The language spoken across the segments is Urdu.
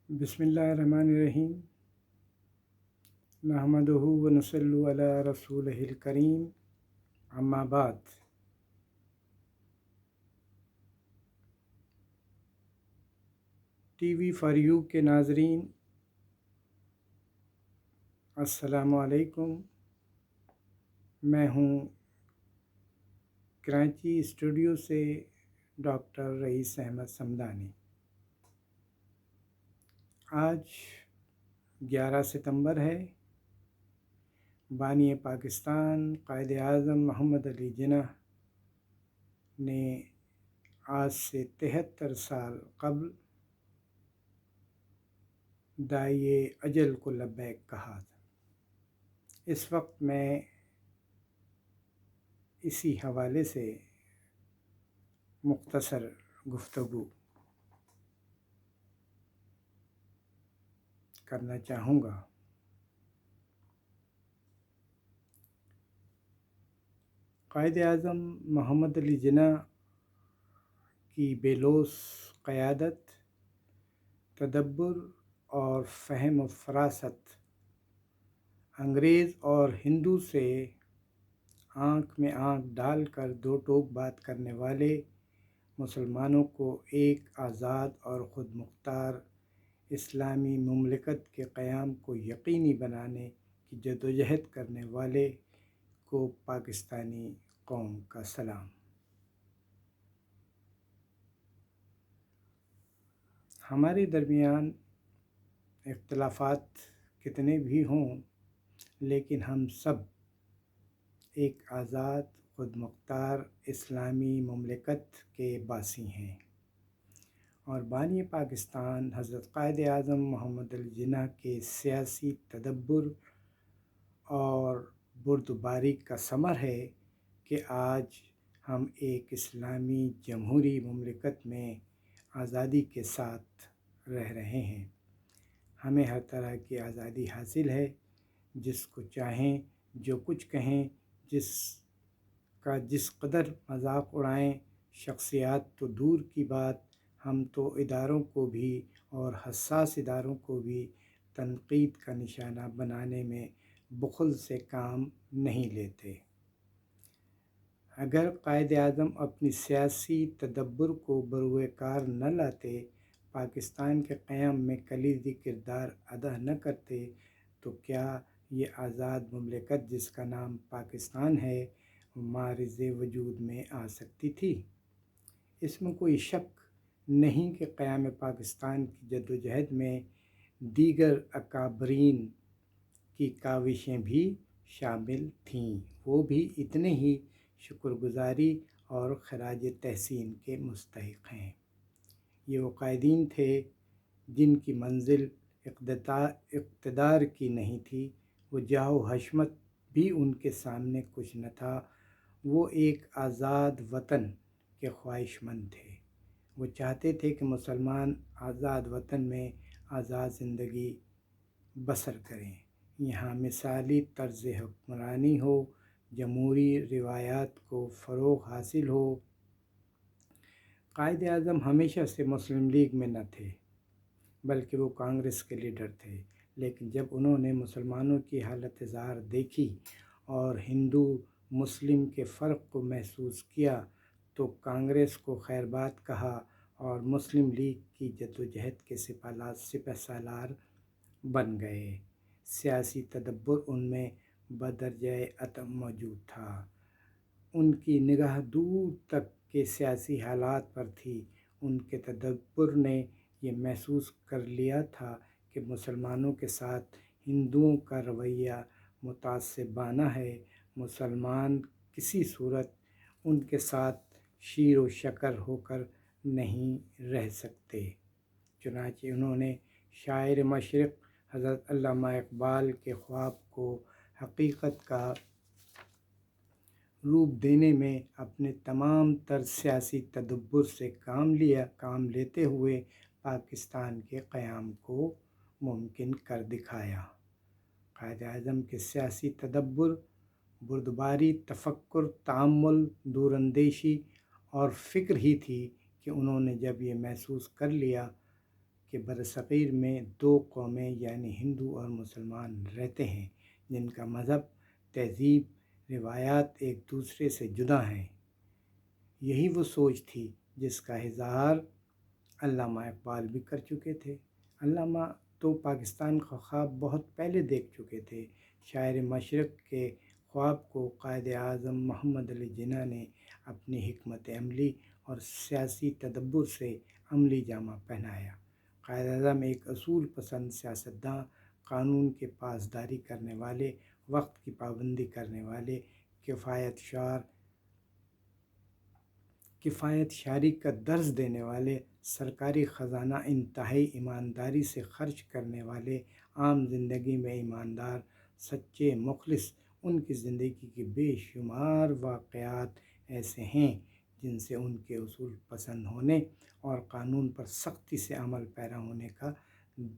بسم اللہ الرحمن الرحیم نحمدہ ونصلی علی رسولہ الکریم اما بعد۔ ٹی وی فار یو کے ناظرین السلام علیکم۔ میں ہوں کراچی اسٹوڈیو سے ڈاکٹر رئیس احمد صمدانی۔ آج 11 ستمبر ہے۔ بانی پاکستان قائد اعظم محمد علی جناح نے آج سے 73 سال قبل داعی اجل کو لبیک کہا تھا۔ اس وقت میں اسی حوالے سے مختصر گفتگو کرنا چاہوں گا۔ قائد اعظم محمد علی جناح کی بے لوث قیادت، تدبر اور فہم و فراست انگریز اور ہندو سے آنکھ میں آنکھ ڈال کر دو ٹوک بات کرنے والے مسلمانوں کو ایک آزاد اور خود مختار اسلامی مملکت کے قیام کو یقینی بنانے کی جدوجہد کرنے والے کو پاکستانی قوم کا سلام۔ ہمارے درمیان اختلافات کتنے بھی ہوں، لیکن ہم سب ایک آزاد خود مختار اسلامی مملکت کے باسی ہیں، اور بانی پاکستان حضرت قائد اعظم محمد علی جناح کے سیاسی تدبر اور بردباری کا ثمر ہے کہ آج ہم ایک اسلامی جمہوری مملکت میں آزادی کے ساتھ رہ رہے ہیں۔ ہمیں ہر طرح کی آزادی حاصل ہے، جس کو چاہیں جو کچھ کہیں، جس قدر مذاق اڑائیں۔ شخصیات تو دور کی بات، ہم تو اداروں کو بھی اور حساس اداروں کو بھی تنقید کا نشانہ بنانے میں بخل سے کام نہیں لیتے۔ اگر قائد اعظم اپنی سیاسی تدبر کو بروئے کار نہ لاتے، پاکستان کے قیام میں کلیدی کردار ادا نہ کرتے، تو کیا یہ آزاد مملکت جس کا نام پاکستان ہے معرض وجود میں آ سکتی تھی؟ اس میں کوئی شک نہیں کہ قیام پاکستان کی جدوجہد میں دیگر اکابرین کی کاوشیں بھی شامل تھیں۔ وہ بھی اتنے ہی شکر گزاری اور خراج تحسین کے مستحق ہیں۔ یہ وہ قائدین تھے جن کی منزل اقتدار کی نہیں تھی، وہ جاہ و حشمت بھی ان کے سامنے کچھ نہ تھا۔ وہ ایک آزاد وطن کے خواہش مند تھے۔ وہ چاہتے تھے کہ مسلمان آزاد وطن میں آزاد زندگی بسر کریں، یہاں مثالی طرز حکمرانی ہو، جمہوری روایات کو فروغ حاصل ہو۔ قائد اعظم ہمیشہ سے مسلم لیگ میں نہ تھے، بلکہ وہ کانگریس کے لیڈر تھے، لیکن جب انہوں نے مسلمانوں کی حالت زار دیکھی اور ہندو مسلم کے فرق کو محسوس کیا تو کانگریس کو خیر بات کہا اور مسلم لیگ کی جدوجہد کے سپہ سالار بن گئے۔ سیاسی تدبر ان میں بدرجہ عتم موجود تھا۔ ان کی نگاہ دور تک کے سیاسی حالات پر تھی۔ ان کے تدبر نے یہ محسوس کر لیا تھا کہ مسلمانوں کے ساتھ ہندوؤں کا رویہ متعصبانہ ہے، مسلمان کسی صورت ان کے ساتھ شیر و شکر ہو کر نہیں رہ سکتے۔ چنانچہ انہوں نے شاعر مشرق حضرت علامہ اقبال کے خواب کو حقیقت کا روپ دینے میں اپنے تمام تر سیاسی تدبر سے کام لیتے ہوئے پاکستان کے قیام کو ممکن کر دکھایا۔ قائد اعظم کے سیاسی تدبر، بردباری، تفکر، تأمل، دور اندیشی اور فکر ہی تھی کہ انہوں نے جب یہ محسوس کر لیا کہ برصغیر میں دو قومیں یعنی ہندو اور مسلمان رہتے ہیں جن کا مذہب، تہذیب، روایات ایک دوسرے سے جدا ہیں۔ یہی وہ سوچ تھی جس کا اظہار علامہ اقبال بھی کر چکے تھے۔ علامہ تو پاکستان کا خواب بہت پہلے دیکھ چکے تھے۔ شاعر مشرق کے خواب کو قائد اعظم محمد علی جناح نے اپنی حکمت عملی اور سیاسی تدبر سے عملی جامہ پہنایا۔ قائد اعظم ایک اصول پسند سیاستداں، قانون کے پاسداری کرنے والے، وقت کی پابندی کرنے والے، کفایت شاری کا درس دینے والے، سرکاری خزانہ انتہائی ایمانداری سے خرچ کرنے والے، عام زندگی میں ایماندار، سچے، مخلص۔ ان کی زندگی کے بے شمار واقعات ایسے ہیں جن سے ان کے اصول پسند ہونے اور قانون پر سختی سے عمل پیرا ہونے کا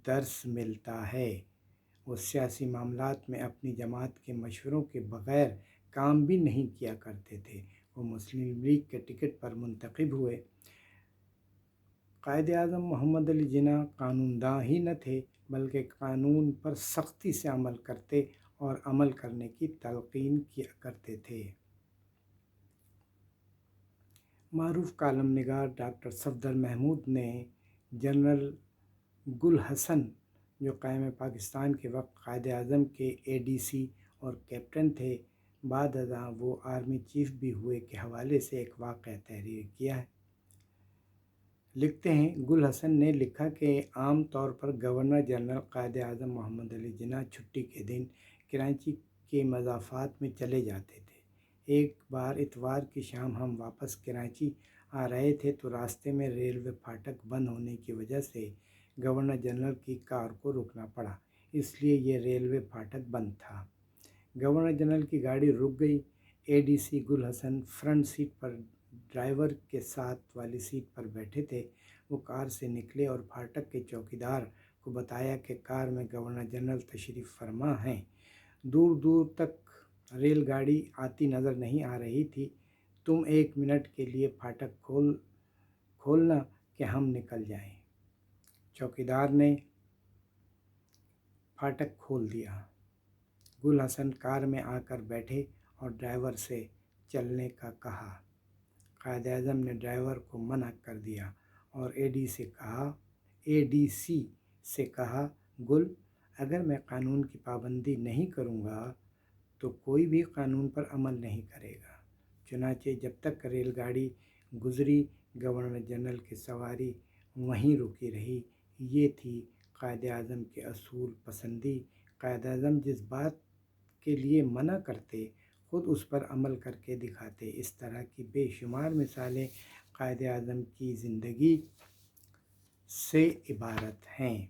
درس ملتا ہے۔ وہ سیاسی معاملات میں اپنی جماعت کے مشوروں کے بغیر کام بھی نہیں کیا کرتے تھے۔ وہ مسلم لیگ کے ٹکٹ پر منتخب ہوئے۔ قائد اعظم محمد علی جناح قانون داں ہی نہ تھے بلکہ قانون پر سختی سے عمل کرتے اور عمل کرنے کی تلقین کیا کرتے تھے۔ معروف کالم نگار ڈاکٹر صفدر محمود نے جنرل گل حسن جو قائم پاکستان کے وقت قائد اعظم کے ADC اور کیپٹن تھے، بعد ازاں وہ آرمی چیف بھی ہوئے، کے حوالے سے ایک واقعہ تحریر کیا ہے۔ لکھتے ہیں، گل حسن نے لکھا کہ عام طور پر گورنر جنرل قائد اعظم محمد علی جناح چھٹی کے دن کراچی کے مضافات میں چلے جاتے تھے۔ ایک بار اتوار کی شام ہم واپس کراچی آ رہے تھے تو راستے میں ریلوے پھاٹک بند ہونے کی وجہ سے گورنر جنرل کی کار کو رکنا پڑا، اس لیے یہ ریلوے پھاٹک بند تھا۔ گورنر جنرل کی گاڑی رک گئی۔ ADC گل حسن فرنٹ سیٹ پر ڈرائیور کے ساتھ والی سیٹ پر بیٹھے تھے۔ وہ کار سے نکلے اور پھاٹک کے چوکیدار کو بتایا کہ کار میں گورنر جنرل تشریف فرما ہیں۔ دور دور تک ریل گاڑی آتی نظر نہیں آ رہی تھی۔ تم 1 منٹ کے لیے پھاٹک کھولنا کہ ہم نکل جائیں۔ چوکیدار نے پھاٹک کھول دیا۔ گل حسن کار میں آ کر بیٹھے اور ڈرائیور سے چلنے کا کہا۔ قائد اعظم نے ڈرائیور کو منع کر دیا اور ADC سے کہا، گل، اگر میں قانون کی پابندی نہیں کروں گا تو کوئی بھی قانون پر عمل نہیں کرے گا۔ چنانچہ جب تک ریل گاڑی گزری گورنر جنرل کی سواری وہیں رکی رہی۔ یہ تھی قائد اعظم کی اصول پسندی۔ قائد اعظم جس بات کے لیے منع کرتے خود اس پر عمل کر کے دکھاتے۔ اس طرح کی بے شمار مثالیں قائد اعظم کی زندگی سے عبارت ہیں۔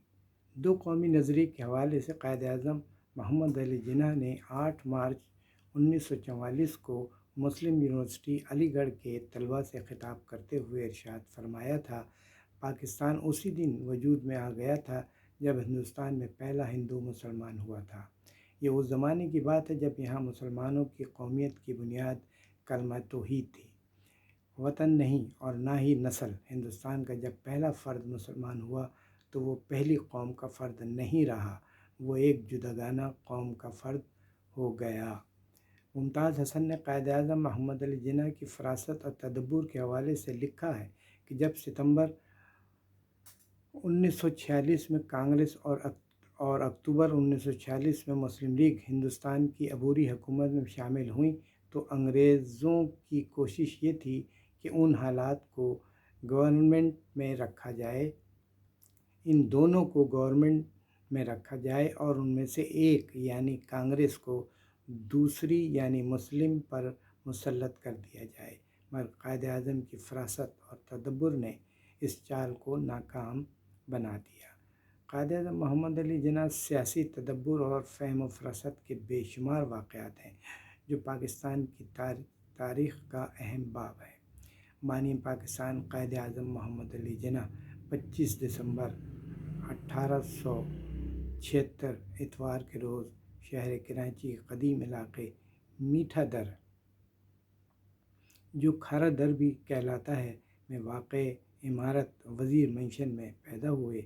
دو قومی نظریے کے حوالے سے قائد اعظم محمد علی جناح نے 8 مارچ 1944 کو مسلم یونیورسٹی علی گڑھ کے طلباء سے خطاب کرتے ہوئے ارشاد فرمایا تھا، پاکستان اسی دن وجود میں آ گیا تھا جب ہندوستان میں پہلا ہندو مسلمان ہوا تھا۔ یہ اس زمانے کی بات ہے جب یہاں مسلمانوں کی قومیت کی بنیاد کلمہ توحید تھی، وطن نہیں اور نہ ہی نسل۔ ہندوستان کا جب پہلا فرد مسلمان ہوا تو وہ پہلی قوم کا فرد نہیں رہا، وہ ایک جداگانہ قوم کا فرد ہو گیا۔ ممتاز حسن نے قائد اعظم محمد علی جناح کی فراست اور تدبر کے حوالے سے لکھا ہے کہ جب ستمبر 1946 میں کانگریس اور اکتوبر 1946 میں مسلم لیگ ہندوستان کی عبوری حکومت میں شامل ہوئیں تو انگریزوں کی کوشش یہ تھی کہ ان حالات کو گورنمنٹ میں رکھا جائے، ان دونوں کو گورنمنٹ میں رکھا جائے اور ان میں سے ایک یعنی کانگریس کو دوسری یعنی مسلم پر مسلط کر دیا جائے، مگر قائد اعظم کی فراست اور تدبر نے اس چال کو ناکام بنا دیا۔ قائد اعظم محمد علی جناح سیاسی تدبر اور فہم و فراست کے بے شمار واقعات ہیں جو پاکستان کی تاریخ کا اہم باب ہے۔ بانی پاکستان قائد اعظم محمد علی جناح 25 دسمبر 1876 اتوار کے روز شہر کراچی کے قدیم علاقے میٹھا در، جو کھارا در بھی کہلاتا ہے، میں واقع عمارت وزیر منشن میں پیدا ہوئے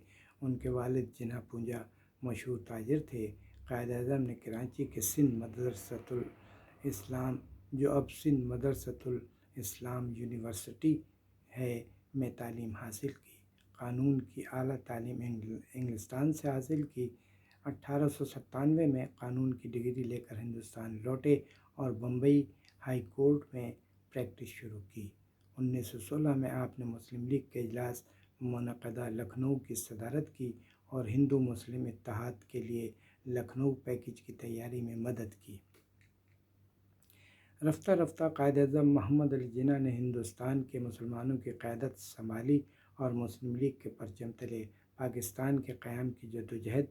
ان کے والد جناح پونجا مشہور تاجر تھے۔ قائد اعظم نے کراچی کے سندھ مدرسۃ الاسلام، جو اب سندھ مدرسۃ الاسلام یونیورسٹی ہے، میں تعلیم حاصل کی۔ قانون کی اعلیٰ تعلیم انگلستان سے حاصل کی۔ 1897 میں قانون کی ڈگری لے کر ہندوستان لوٹے اور بمبئی ہائی کورٹ میں پریکٹس شروع کی۔ 1916 میں آپ نے مسلم لیگ کے اجلاس منعقدہ لکھنؤ کی صدارت کی اور ہندو مسلم اتحاد کے لیے لکھنؤ پیکیج کی تیاری میں مدد کی۔ رفتہ رفتہ قائد اعظم محمد علی جناح نے ہندوستان کے مسلمانوں کی قیادت سنبھالی اور مسلم لیگ کے پرچم تلے پاکستان کے قیام کی جدوجہد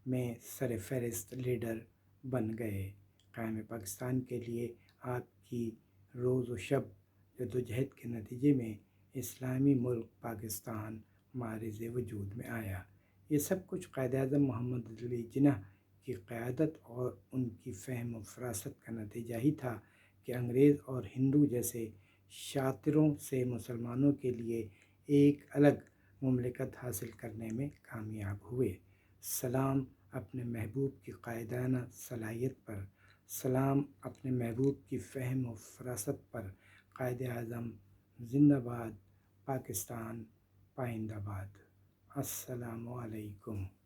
میں سر فہرست لیڈر بن گئے۔ قیام پاکستان کے لیے آپ کی روز و شب جدوجہد کے نتیجے میں اسلامی ملک پاکستان معرض وجود میں آیا۔ یہ سب کچھ قائد اعظم محمد علی جناح کی قیادت اور ان کی فہم و فراست کا نتیجہ ہی تھا کہ انگریز اور ہندو جیسے شاطروں سے مسلمانوں کے لیے ایک الگ مملکت حاصل کرنے میں کامیاب ہوئے۔ سلام اپنے محبوب کی قائدانہ صلاحیت پر، سلام اپنے محبوب کی فہم و فراست پر۔ قائد اعظم زندہ باد، پاکستان پائندہ باد۔ السلام علیکم۔